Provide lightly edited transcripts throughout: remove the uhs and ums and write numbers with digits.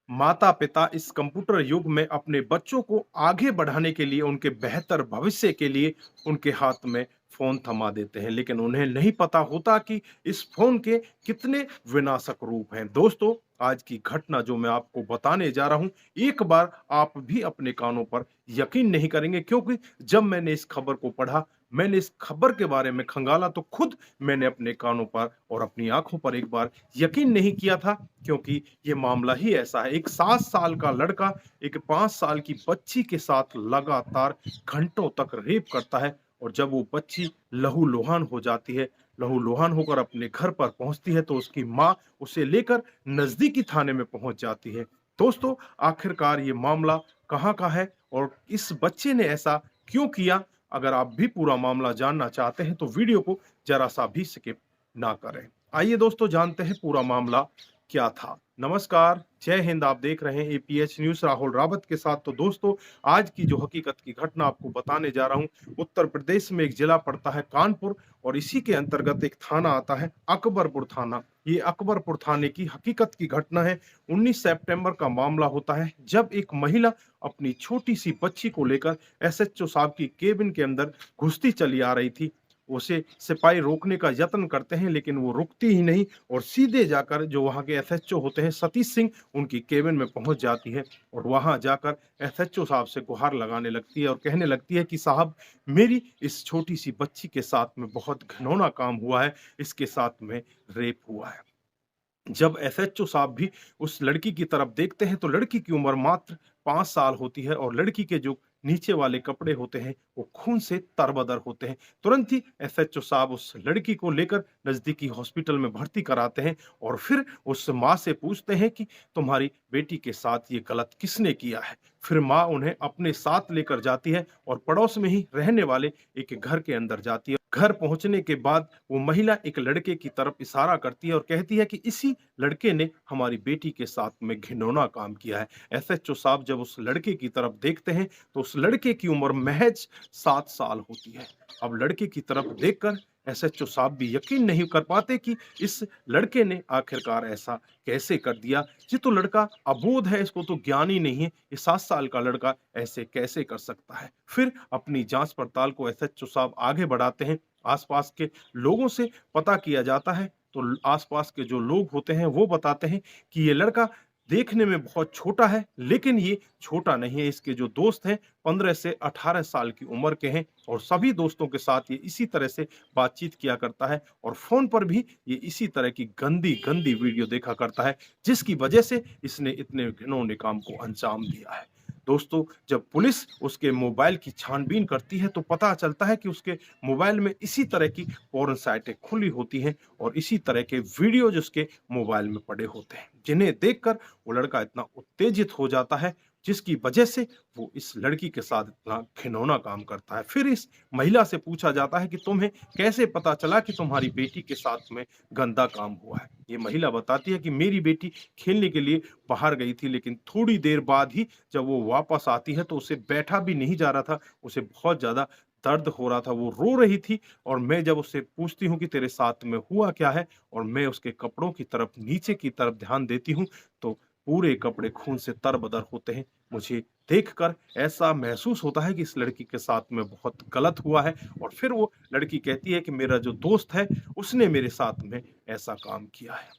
माता पिता इस कंप्यूटर युग में अपने बच्चों को आगे बढ़ाने के लिए, उनके बेहतर भविष्य के लिए उनके हाथ में फोन थमा देते हैं, लेकिन उन्हें नहीं पता होता कि इस फोन के कितने विनाशक रूप हैं। दोस्तों, आज की घटना जो मैं आपको बताने जा रहा हूं, एक बार आप भी अपने कानों पर यकीन नहीं करेंगे, क्योंकि जब मैंने इस खबर को पढ़ा, मैंने इस खबर के बारे में खंगाला, तो खुद मैंने अपने कानों पर और अपनी आंखों पर एक बार यकीन नहीं किया था। क्योंकि ये मामला ही ऐसा है। एक 7 साल का लड़का एक 5 साल की बच्ची के साथ लगातार घंटों तक रेप करता है, और जब वो बच्ची लहूलुहान हो जाती है, लहूलुहान होकर अपने घर पर पहुंचती है, तो उसकी माँ उसे लेकर नजदीकी थाने में पहुंच जाती है। दोस्तों, आखिरकार ये मामला कहाँ का है और इस बच्चे ने ऐसा क्यों किया? अगर आप भी पूरा मामला जानना चाहते हैं, तो वीडियो को जरा सा भी स्किप ना करें। आइए दोस्तों, जानते हैं पूरा मामला क्या था। नमस्कार, जय हिंद। आप देख रहे हैं एपीएच न्यूज राहुल रावत के साथ। तो दोस्तों, आज की जो हकीकत की घटना आपको बताने जा रहा हूं, उत्तर प्रदेश में एक जिला पड़ता है कानपुर, और इसी के अंतर्गत एक थाना आता है अकबरपुर थाना। ये अकबरपुर थाने की हकीकत की घटना है। 19 सितंबर का मामला होता है, जब एक महिला अपनी छोटी सी बच्ची को लेकर एसएचओ साहब की केबिन के अंदर घुसती चली आ रही थी। उसे सिपाही रोकने का यत्न करते हैं, लेकिन वो रुकती ही नहीं, और सीधे जाकर जो वहां के एसएचओ होते हैं सतीश सिंह, उनकी केबिन में पहुंच जाती है, और वहां जाकर एसएचओ साहब से गुहार लगाने लगती है और कहने लगती है कि साहब, मेरी इस छोटी सी बच्ची के साथ में बहुत घिनौना काम हुआ है, इसके साथ में रेप हुआ है। जब एसएचओ साहब भी उस लड़की की तरफ देखते हैं, तो लड़की की उम्र मात्र 5 साल होती है, और लड़की के जो नीचे वाले कपड़े होते हैं वो खून से तरबदर होते हैं। तुरंत ही एसएचओ साहब उस लड़की को लेकर नजदीकी हॉस्पिटल में भर्ती कराते हैं, और फिर उस माँ से पूछते हैं कि तुम्हारी बेटी के साथ ये गलत किसने किया है। फिर माँ उन्हें अपने साथ लेकर जाती है और पड़ोस में ही रहने वाले एक घर के अंदर जाती है। घर पहुंचने के बाद वो महिला एक लड़के की तरफ इशारा करती है और कहती है कि इसी लड़के ने हमारी बेटी के साथ में घिनौना काम किया है। एसएचओ साहब जब उस लड़के की तरफ देखते हैं, तो उस लड़के की उम्र महज 7 साल होती है। अब लड़के की तरफ देखकर एसएचओ साहब भी यकीन नहीं कर पाते कि इस लड़के ने आखिरकार ऐसा कैसे कर दिया। ये तो लड़का अबोध है, इसको तो ज्ञान ही नहीं है, ये 7 साल का लड़का ऐसे कैसे कर सकता है। फिर अपनी जांच पड़ताल को एसएचओ साहब आगे बढ़ाते हैं। आसपास के लोगों से पता किया जाता है, तो आसपास के जो लोग होते हैं वो बताते हैं कि ये लड़का देखने में बहुत छोटा है, लेकिन ये छोटा नहीं है। इसके जो दोस्त हैं 15 से 18 साल की उम्र के हैं, और सभी दोस्तों के साथ ये इसी तरह से बातचीत किया करता है, और फोन पर भी ये इसी तरह की गंदी गंदी वीडियो देखा करता है, जिसकी वजह से इसने इतने घिनौने काम को अंजाम दिया है। दोस्तों, जब पुलिस उसके मोबाइल की छानबीन करती है, तो पता चलता है कि उसके मोबाइल में इसी तरह की पोर्न साइटें खुली होती हैं, और इसी तरह के वीडियोज उसके मोबाइल में पड़े होते हैं, जिन्हें देखकर वो लड़का इतना उत्तेजित हो जाता है, जिसकी वजह से वो इस लड़की के साथ इतना घिनौना काम करता है। फिर इस महिला से पूछा जाता है कि तुम्हें कैसे पता चला कि तुम्हारी बेटी के साथ में गंदा काम हुआ है। ये महिला बताती है कि मेरी बेटी खेलने के लिए बाहर गई थी, लेकिन थोड़ी देर बाद ही जब वो वापस आती है, तो उसे बैठा भी नहीं जा रहा था, उसे बहुत ज्यादा दर्द हो रहा था, वो रो रही थी। और मैं जब उससे पूछती हूँ कि तेरे साथ में हुआ क्या है, और मैं उसके कपड़ों की तरफ, नीचे की तरफ ध्यान देती हूँ, तो पूरे कपड़े खून से तरबतर होते हैं। मुझे देखकर ऐसा महसूस होता है कि इस लड़की के साथ में बहुत गलत हुआ है। और फिर वो लड़की कहती है कि मेरा जो दोस्त है, उसने मेरे साथ में ऐसा काम किया है।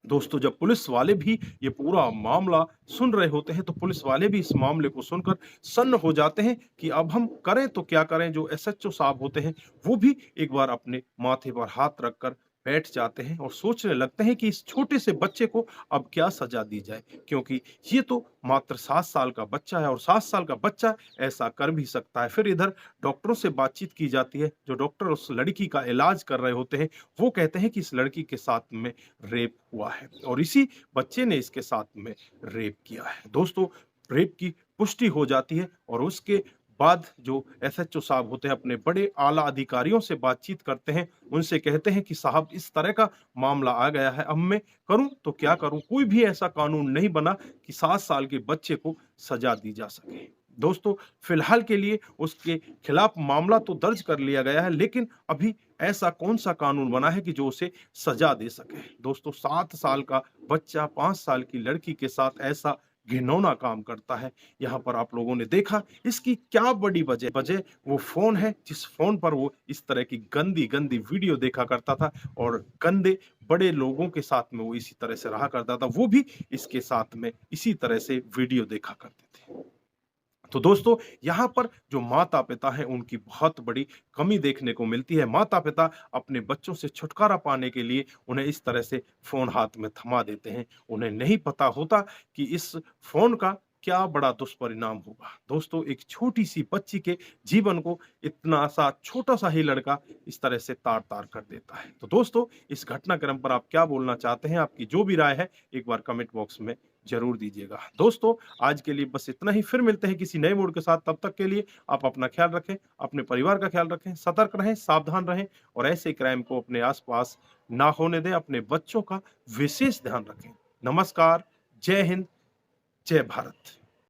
दोस्तों, जब पुलिस वाले भी ये पूरा मामला सुन रहे होते हैं, तो पुलिस वाले भी इस मामले को सुनकर सन्न हो जाते हैं कि अब हम करें तो क्या करें। जो एसएचओ साहब होते हैं, वो भी एक बार अपने माथे पर हाथ रखकर बैठ जाते हैं और सोचने लगते हैं कि इस छोटे से बच्चे को अब क्या सजा दी जाए, क्योंकि ये तो मात्र 7 साल का बच्चा है, और 7 साल का बच्चा ऐसा कर भी सकता है। फिर इधर डॉक्टरों से बातचीत की जाती है। जो डॉक्टर उस लड़की का इलाज कर रहे होते हैं, वो कहते हैं कि इस लड़की के साथ में रेप हुआ है, और इसी बच्चे ने इसके साथ में रेप किया है। दोस्तों, रेप की पुष्टि हो जाती है, और उसके बाद जो एसएचओ साहब होते हैं अपने बड़े आला अधिकारियों से बातचीत करते हैं। उनसे कहते हैं कि साहब, इस तरह का मामला आ गया है, अब मैं करूं तो क्या करूं। कोई भी ऐसा कानून नहीं बना कि 7 साल के बच्चे को सजा दी जा सके। दोस्तों, फिलहाल के लिए उसके खिलाफ मामला तो दर्ज कर लिया गया है, लेकिन अभी ऐसा कौन-सा कानून बना है कि जो उसे सज़ा दे सके? दोस्तों 7 साल का बच्चा 5 साल की लड़की के साथ ऐसा घिनौना काम करता है। यहाँ पर आप लोगों ने देखा इसकी क्या बड़ी वजह वजह वो फ़ोन है, जिस फ़ोन पर वो इस तरह की गंदी-गंदी वीडियो देखा करता था और गंदे बड़े लोगों के साथ में वो इसी तरह से रहा करता था। वो भी इसके साथ में इसी तरह से वीडियो देखा करते थे। तो दोस्तों, यहाँ पर जो माता-पिता हैं, उनकी बहुत बड़ी कमी देखने को मिलती है। माता-पिता अपने बच्चों से छुटकारा पाने के लिए उन्हें इस तरह से फ़ोन हाथ में थमा देते हैं। उन्हें नहीं पता होता कि इस फ़ोन का क्या बड़ा दुष्परिणाम होगा। दोस्तों, एक छोटी-सी बच्ची के जीवन को इतना-सा छोटा-सा ही लड़का इस तरह से तार-तार कर देता है। तो दोस्तों, इस घटनाक्रम पर आप क्या बोलना चाहते हैं? आपकी जो भी राय है, एक बार कमेंट बॉक्स में ज़रूर दीजिएगा। दोस्तों, आज के लिए बस इतना ही, फिर मिलते हैं किसी नए मूड के साथ, तब तक के लिए आप अपना ख्याल रखें, अपने परिवार का ख्याल रखें, सतर्क रहें, सावधान रहें और ऐसे क्राइम को अपने आस-पास ना होने दें, अपने बच्चों का विशेष ध्यान रखें। नमस्कार, जय हिंद, जय भारत।